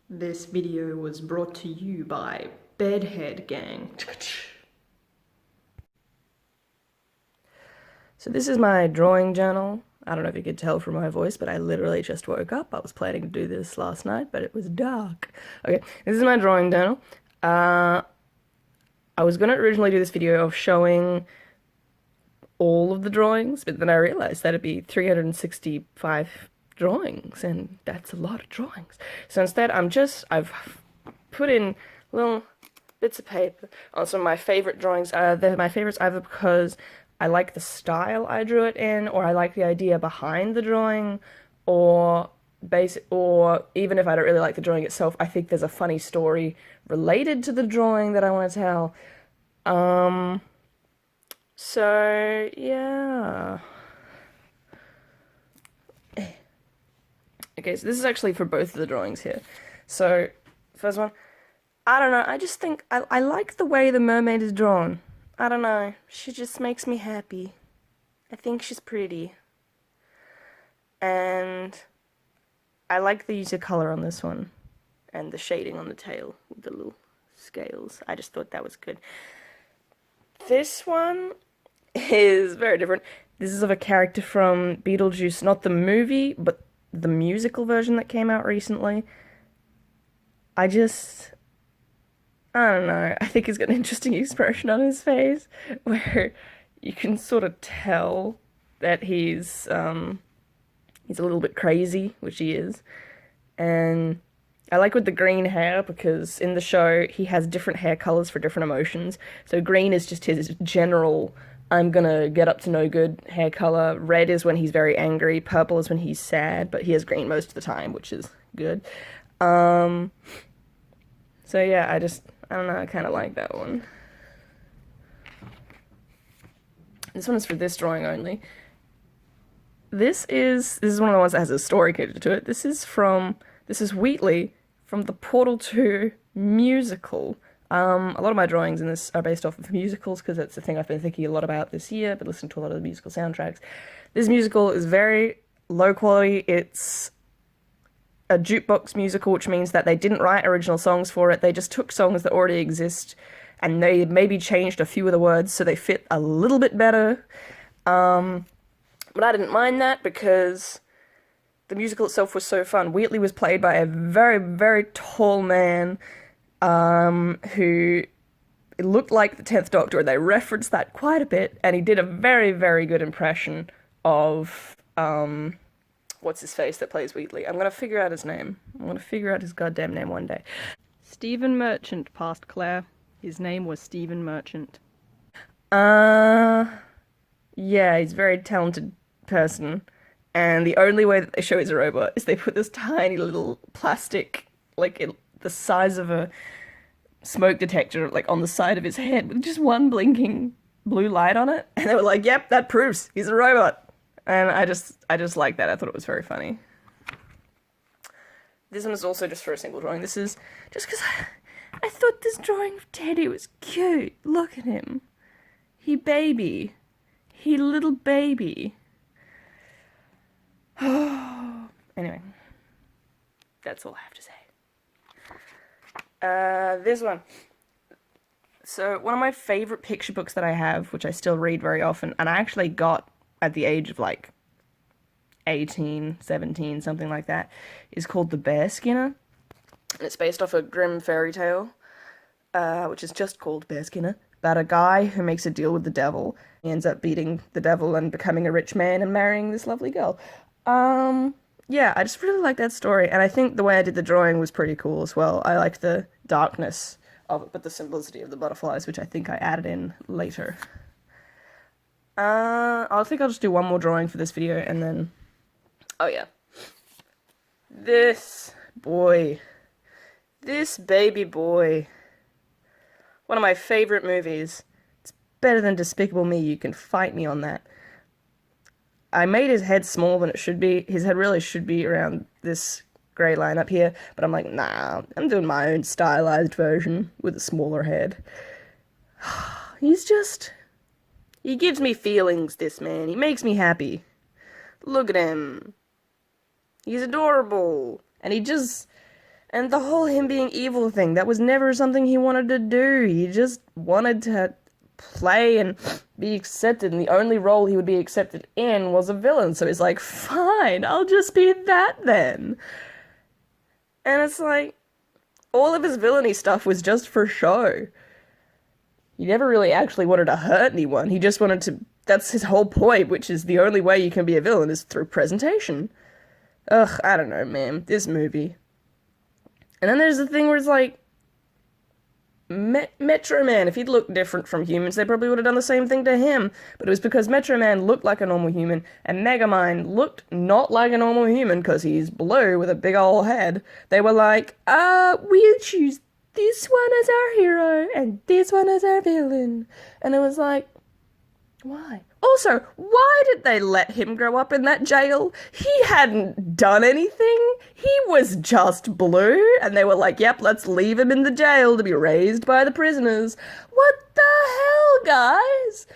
This video was brought to you by Bedhead Gang. So this is my drawing journal. I don't know if you could tell from my voice, but I literally just woke up. I was planning to do this last night, but it was dark. Okay, this is my drawing journal. I was going to originally do this video of showing all of the drawings, but then I realized that it'd be 365 drawings, and that's a lot of drawings. So instead, I've put in little bits of paper on some of my favorite drawings. They're my favorites either because I like the style I drew it in, or I like the idea behind the drawing, or even if I don't really like the drawing itself, I think there's a funny story related to the drawing that I want to tell. So yeah. Okay, so this is actually for both of the drawings here. So, first one, I don't know, I just think, I like the way the mermaid is drawn. I don't know, she just makes me happy. I think she's pretty. And I like the use of color on this one. And the shading on the tail with the little scales. I just thought that was good. This one is very different. This is of a character from Beetlejuice, not the movie, but the musical version that came out recently. I don't know, I think he's got an interesting expression on his face, where you can sort of tell that he's a little bit crazy, which he is. And I like with the green hair, because in the show, he has different hair colors for different emotions. So green is just his general, I'm gonna get up to no good hair color. Red is when he's very angry. Purple is when he's sad, but he has green most of the time, which is good. So yeah, I don't know, I kind of like that one. This one is for this drawing only. This is one of the ones that has a story connected to it. This is Wheatley from the Portal 2 musical. A lot of my drawings in this are based off of musicals, because that's the thing I've been thinking a lot about this year. I've been listening to a lot of the musical soundtracks. This musical is very low quality. It's a jukebox musical, which means that they didn't write original songs for it. They just took songs that already exist, and they maybe changed a few of the words so they fit a little bit better. But I didn't mind that, because the musical itself was so fun. Wheatley was played by a very, very tall man, who looked like the 10th Doctor. They referenced that quite a bit, and he did a very, very good impression of, what's his face that plays Wheatley? I'm gonna figure out his name. I'm gonna figure out his goddamn name one day. Stephen Merchant passed Claire. His name was Stephen Merchant. Yeah, he's a very talented person. And the only way that they show he's a robot is they put this tiny little plastic, the size of a smoke detector, on the side of his head with just one blinking blue light on it. And they were like, yep, that proves he's a robot. And I just like that. I thought it was very funny. This one is also just for a single drawing. This is just because I thought this drawing of Teddy was cute. Look at him. He little baby. Anyway, that's all I have to say. This one. So, one of my favorite picture books that I have, which I still read very often, and I actually got at the age of 18, 17, something like that, is called The Bear Skinner. And it's based off a grim fairy tale, which is just called Bear Skinner, about a guy who makes a deal with the devil. He ends up beating the devil and becoming a rich man and marrying this lovely girl. Yeah, I just really like that story, and I think the way I did the drawing was pretty cool as well. I like the darkness of it, but the simplicity of the butterflies, which I think I added in later. I think I'll just do one more drawing for this video, and then... Oh yeah. This boy. This baby boy. One of my favorite movies. It's better than Despicable Me, you can fight me on that. I made his head smaller than it should be. His head really should be around this grey line up here, but I'm like, nah, I'm doing my own stylized version with a smaller head. He gives me feelings, this man. He makes me happy. Look at him. He's adorable. And And the whole him being evil thing, that was never something he wanted to do. He just wanted to play and be accepted, and the only role he would be accepted in was a villain. So he's like, fine, I'll just be that then. And it's like, all of his villainy stuff was just for show. He never really actually wanted to hurt anyone. He just wanted to, that's his whole point, which is the only way you can be a villain is through presentation. Ugh, I don't know, man. This movie. And then there's the thing where it's like, Metro Man, if he'd looked different from humans, they probably would have done the same thing to him. But it was because Metro Man looked like a normal human, and Megamind looked not like a normal human because he's blue with a big old head. They were like, we'll choose this one as our hero, and this one as our villain. And it was like, why? Also, why did they let him grow up in that jail? He hadn't done anything. He was just blue, and they were like, yep, let's leave him in the jail to be raised by the prisoners. What the hell, guys?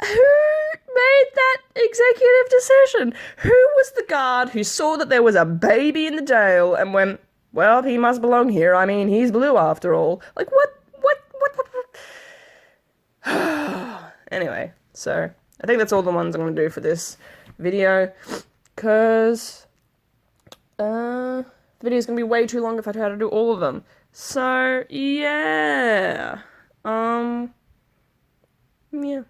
Who made that executive decision? Who was the guard who saw that there was a baby in the jail and went, well, he must belong here. I mean, he's blue after all. Like, what? Anyway, so I think that's all the ones I'm going to do for this video, because the video's going to be way too long if I try to do all of them. So, yeah. Yeah.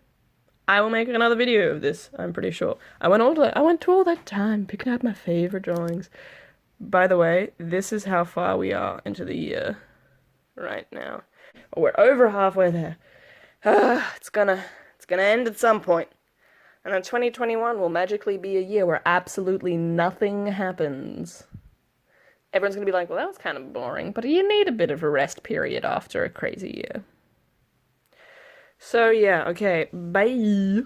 I will make another video of this, I'm pretty sure. I went to all that time picking out my favorite drawings. By the way, this is how far we are into the year right now. We're over halfway there. It's gonna end at some point. And then 2021 will magically be a year where absolutely nothing happens. Everyone's gonna be like, well, that was kind of boring, but you need a bit of a rest period after a crazy year. So yeah, okay, bye.